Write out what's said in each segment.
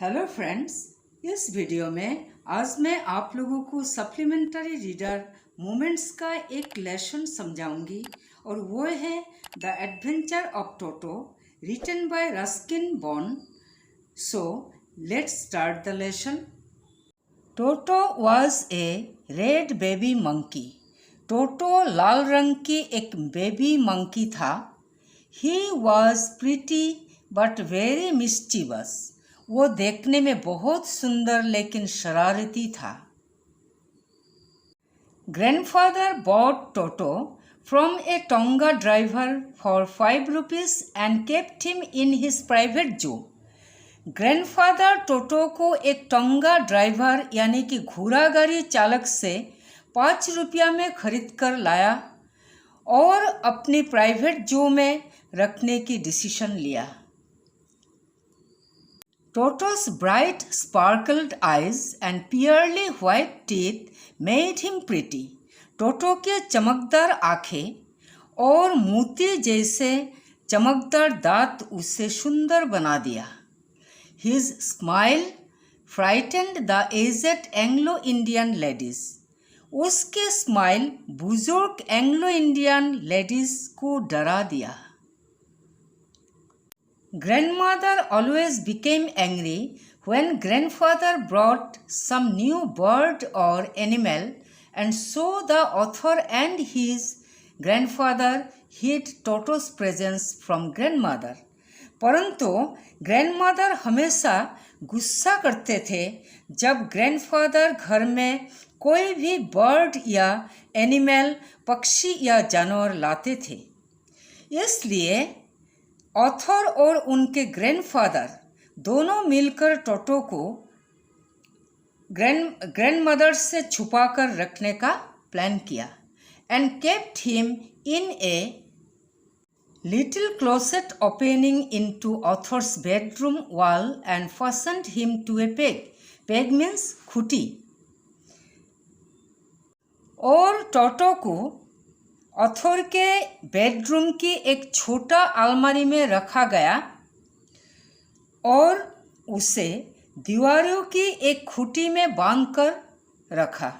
Hello friends, इस video में आज मैं आप लोगों को सप्लीमेंट्री रीडर मोमेंट्स का एक लेसन समझाऊंगी और वो है the adventure of Toto written by Ruskin Bond. So let's start the lesson. Toto was a red baby monkey. Toto लाल रंग की एक बेबी मंकी था। He was pretty but very mischievous. वो देखने में बहुत सुंदर लेकिन शरारती था। Grandfather bought Toto from a tonga driver for 5 rupees and kept him in his private zoo. Grandfather Toto को एक टोंगा ड्राइवर यानी कि घोड़ा गाड़ी चालक से 5 रुपया में खरीद कर लाया और अपनी प्राइवेट जू में रखने की डिसीजन लिया। Toto's bright sparkled eyes and pearly white teeth made him pretty. टोटो के चमकदार आँखें और मोती जैसे चमकदार दांत उसे सुंदर बना दिया। His smile frightened the aged Anglo-Indian ladies. उसके स्माइल बुजुर्ग एंग्लो इंडियन लेडीज को डरा दिया। Grandmother always became angry when grandfather brought some new bird or animal, and so the author and his grandfather hid Toto's presence from grandmother. परंतु grandmother हमेशा गुस्सा करते थे जब ग्रैंडफादर घर में कोई भी बर्ड या एनिमल, पक्षी या जानवर लाते थे। इसलिए ऑथर और उनके ग्रैंडफादर दोनों मिलकर टोटो को ग्रैंडमदर से छुपाकर रखने का प्लान किया and kept him in a little closet opening into author's bedroom wall and fastened him to a peg. Peg means खूंटी। और टोटो को ऑथर के बेडरूम की एक छोटा अलमारी में रखा गया और उसे दीवारों की एक खूंटी में बांधकर रखा।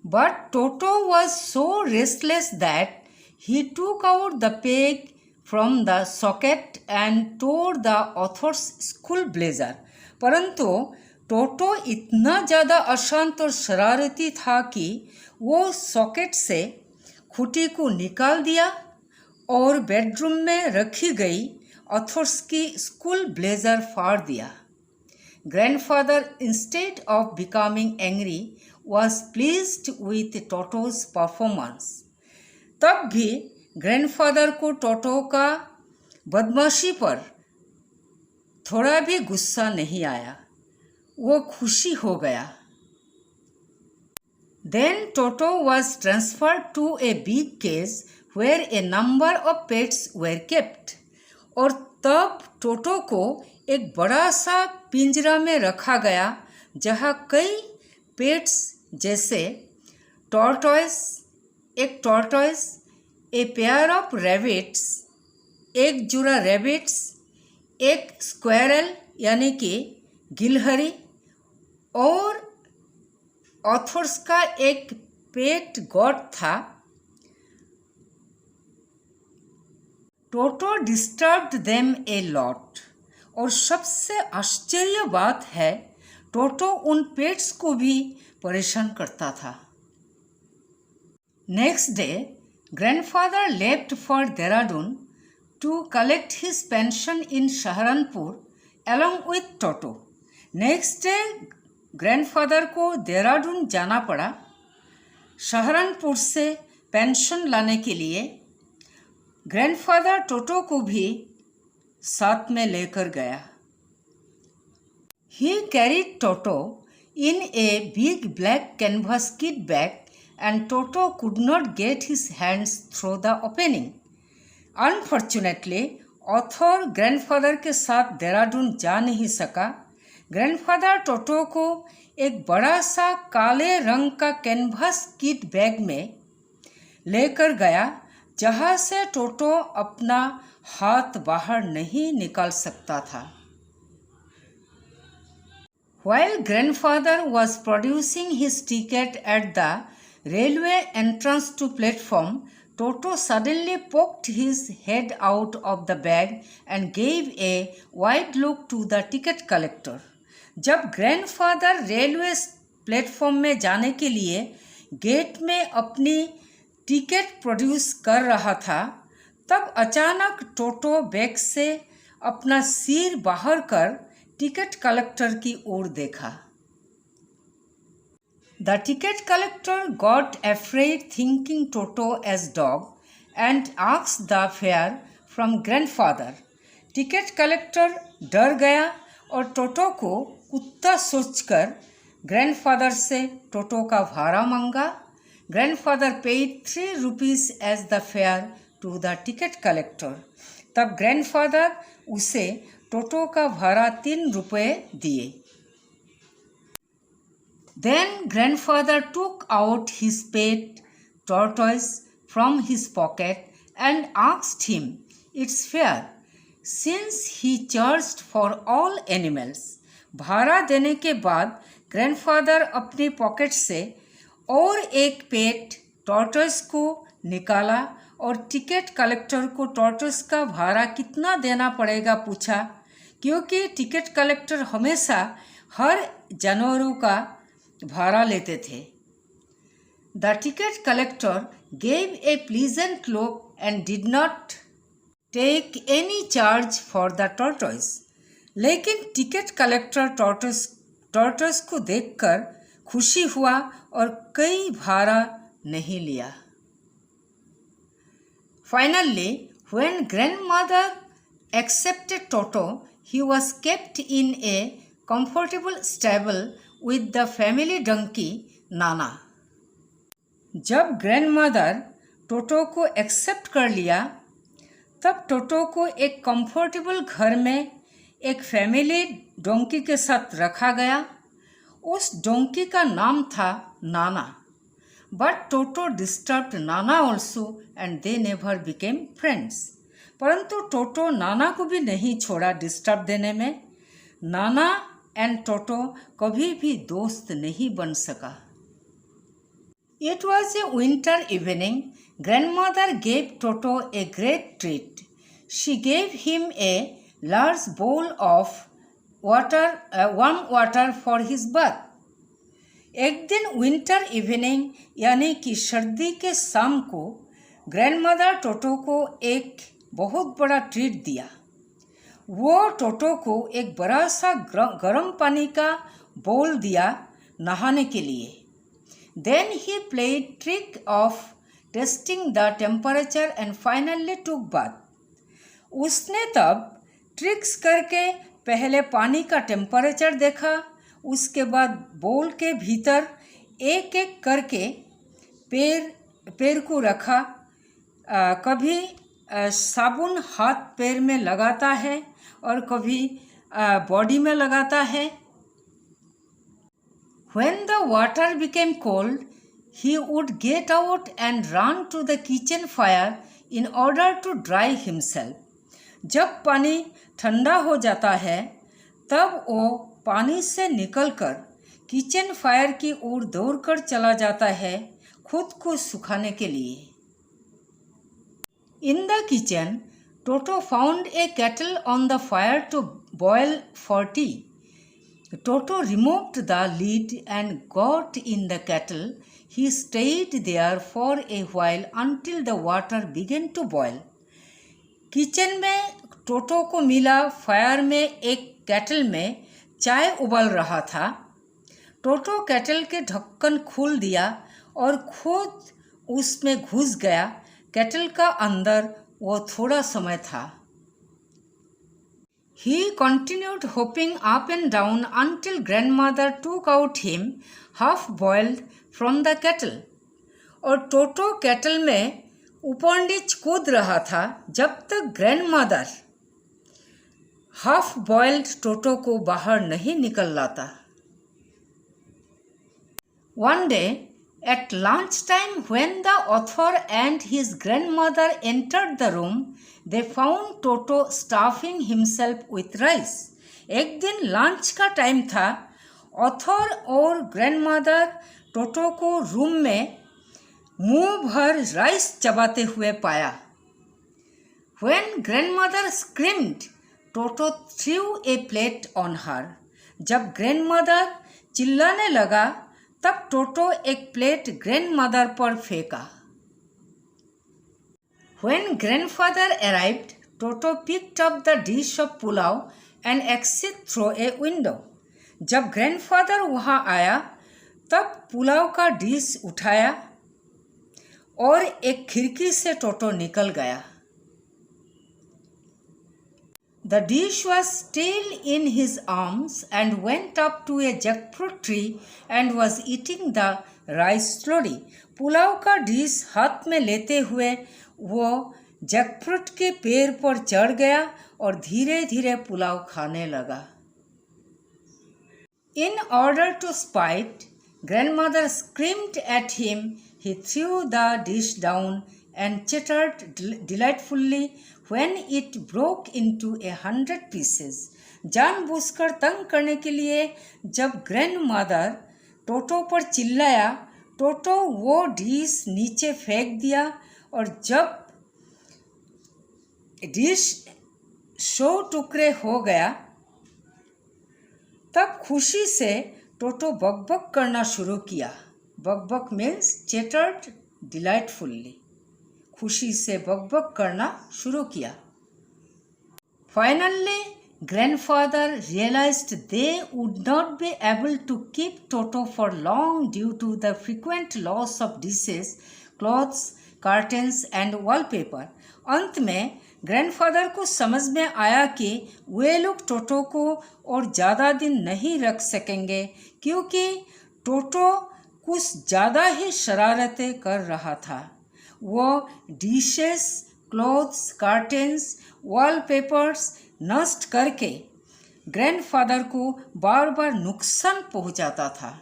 But Toto was so restless that he took out the peg from the socket and tore the author's school blazer. परंतु टोटो इतना ज़्यादा अशांत और शरारती था कि वो सॉकेट से खूंटी को निकाल दिया और बेडरूम में रखी गई ऑथर्स की स्कूल ब्लेजर फाड़ दिया। Grandfather instead of becoming angry was pleased with टोटोज performance. तब भी ग्रैंडफादर को टोटो का बदमाशी पर थोड़ा भी गुस्सा नहीं आया, वो खुशी हो गया। Then Toto was transferred to a big cage where a number of pets were kept. और तब टोटो को एक बड़ा सा पिंजरा में रखा गया जहाँ कई पेट्स जैसे एक tortoise, a pair of rabbits, एक जोड़ा रैबिट्स, एक स्क्वेरल यानी कि गिलहरी और ऑथर्स का एक पेट गॉड था। टोटो डिस्टर्ब्ड देम ए लॉट। और सबसे आश्चर्य बात है, टोटो उन पेट्स को भी परेशान करता था। Next day grandfather left for Dehradun to collect his pension in Saharanpur along with Toto. Next day grandfather को देहरादून जाना पड़ा सहारनपुर से पेंशन लाने के लिए। ग्रैंडफादर टोटो को भी साथ में लेकर गया। He carried Toto in a big black canvas kit bag and Toto could not get his hands through the opening. Unfortunately author grandfather के साथ देहरादून जा नहीं सका। ग्रैंडफादर टोटो को एक बड़ा सा काले रंग का कैनवास किट बैग में लेकर गया जहाँ से टोटो अपना हाथ बाहर नहीं निकाल सकता था। While grandfather was producing his ticket at the railway entrance to platform, Toto suddenly poked his head out of the bag and gave a wide look to the ticket collector. जब ग्रैंडफादर रेलवे प्लेटफॉर्म में जाने के लिए gate में अपनी ticket produce कर रहा था, तब अचानक टोटो बैग से अपना सिर बाहर कर टिकट कलेक्टर की ओर देखा. The ticket collector got afraid thinking Toto as dog and asked the fare from grandfather. Ticket collector डर गया और टोटो को कुत्ता सोचकर ग्रैंडफादर से टोटो का भाड़ा मांगा. Grandfather paid 3 rupees as the fare to the ticket collector. तब ग्रैंडफादर उसे टोटो का भाड़ा 3 रुपये दिए. Then grandfather took out his pet tortoise from his pocket and asked him its fare, since he charged for all animals. भाड़ा देने के बाद ग्रैंडफादर अपनी पॉकेट से और एक पेट टॉर्टोइस को निकाला और टिकट कलेक्टर को टॉर्टोइस का भाड़ा कितना देना पड़ेगा पूछा, क्योंकि टिकट कलेक्टर हमेशा हर जानवरों का भाड़ा लेते थे. The ticket collector gave a pleasant look and did not take any charge for the tortoise. लेकिन टिकट कलेक्टर टॉर्टोइस को देखकर खुशी हुआ और कोई भाड़ा नहीं लिया. Finally, when grandmother accepted Toto, he was kept in a comfortable stable with the family donkey Nana. जब ग्रैंडमदर टोटो को एक्सेप्ट कर लिया, तब टोटो को एक कंफर्टेबल घर में एक फैमिली डोंकी के साथ रखा गया. उस डोंकी का नाम था नाना. But toto disturbed Nana also and they never became friends. परंतु टोटो नाना को भी नहीं छोड़ा डिस्टर्ब देने में. नाना एंड टोटो कभी भी दोस्त नहीं बन सका. It was a winter evening. Grandmother gave Toto a great treat. She gave him a large bowl of warm water for his bath. एक दिन विंटर इवनिंग यानी कि सर्दी के शाम को ग्रैंडमदर टोटो को एक बहुत बड़ा ट्रीट दिया. वो टोटो को एक बड़ा सा गर्म पानी का बोल दिया नहाने के लिए. Then he played trick of testing the temperature and finally took bath. उसने तब ट्रिक्स करके पहले पानी का टेम्परेचर देखा, उसके बाद बोल के भीतर एक एक करके पैर को रखा. कभी साबुन हाथ पैर में लगाता है और कभी बॉडी में लगाता है. When the water became cold, he would get out and run to the kitchen fire in order to dry himself. जब पानी ठंडा हो जाता है, तब वो पानी से निकलकर किचन फायर की ओर दौड़कर चला जाता है खुद को सुखाने के लिए. In the kitchen, Toto found a kettle on the fire to boil for tea. Toto removed the lid and got in the kettle. He stayed there for a while until the water began to boil. Kitchen में टोटो को मिला fire में एक kettle में चाय उबल रहा था. टोटो केटल के ढक्कन खोल दिया और खुद उसमें घुस गया. केटल का अंदर वो थोड़ा समय था. He continued hopping up and down until grandmother took out him half boiled from the kettle. और टोटो केटल में ऊपर नीचे कूद रहा था जब तक ग्रैंडमदर हाफ बॉइल्ड टोटो को बाहर नहीं निकल लाता. One day, at lunchtime, when the author and his grandmother entered the room, they found Toto stuffing himself with rice. एक दिन लंच का टाइम था ऑथर और ग्रैंडमदर टोटो को रूम में मुंह भर राइस चबाते हुए पाया। When grandmother screamed, Toto threw a plate on her. जब grandmother चिल्लाने लगा तब टोटो एक प्लेट grandmother पर फेंका। When grandfather arrived, Toto picked up the dish of pulao and exit through a window. जब grandfather वहाँ आया तब पुलाव का डिश उठाया और एक खिड़की से टोटो निकल गया। The dish was still in his arms and went up to a jackfruit tree and was eating the rice slowly. Pulao का डिश हाथ में लेते हुए वो जैकफ्रूट के पेड़ पर चढ़ गया और धीरे धीरे पुलाव खाने लगा। In order to spite, grandmother screamed at him. He threw the dish down and chattered delightfully when it broke into 100 pieces. जानबूझकर तंग करने के लिए जब ग्रैंडमदर टोटो पर चिल्लाया, टोटो वो डिश नीचे फेंक दिया और जब डिश 100 टुकड़े हो गया तब खुशी से टोटो बकबक करना शुरू किया। बकबक मीन्स चैटर्ड डिलाइटफुल्ली, खुशी से बकबक करना शुरू किया। Finally, grandfather realized they would not be able to keep Toto for long due to the frequent loss of dishes, clothes, curtains and wallpaper. अंत में ग्रैंडफादर को समझ में आया कि वे लोग टोटो को और ज़्यादा दिन नहीं रख सकेंगे क्योंकि टोटो कुछ ज़्यादा ही शरारतें कर रहा था। वो डिशेस, क्लॉथ्स, कर्टेन्स, वॉलपेपर्स नष्ट करके ग्रैंडफादर को बार बार नुकसान पहुंचाता था।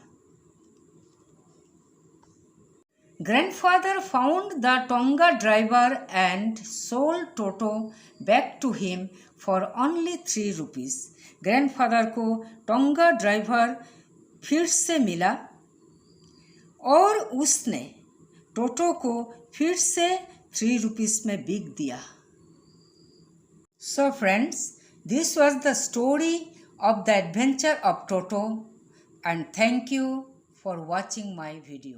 Grandfather found the Tonga driver and sold Toto back to him for only 3 rupees. Grandfather को टोंगा ड्राइवर फिर से मिला और उसने टोटो को फिर से 3 rupees में बिक दिया। So friends, this was the story of the adventure of Toto and thank you for watching my video.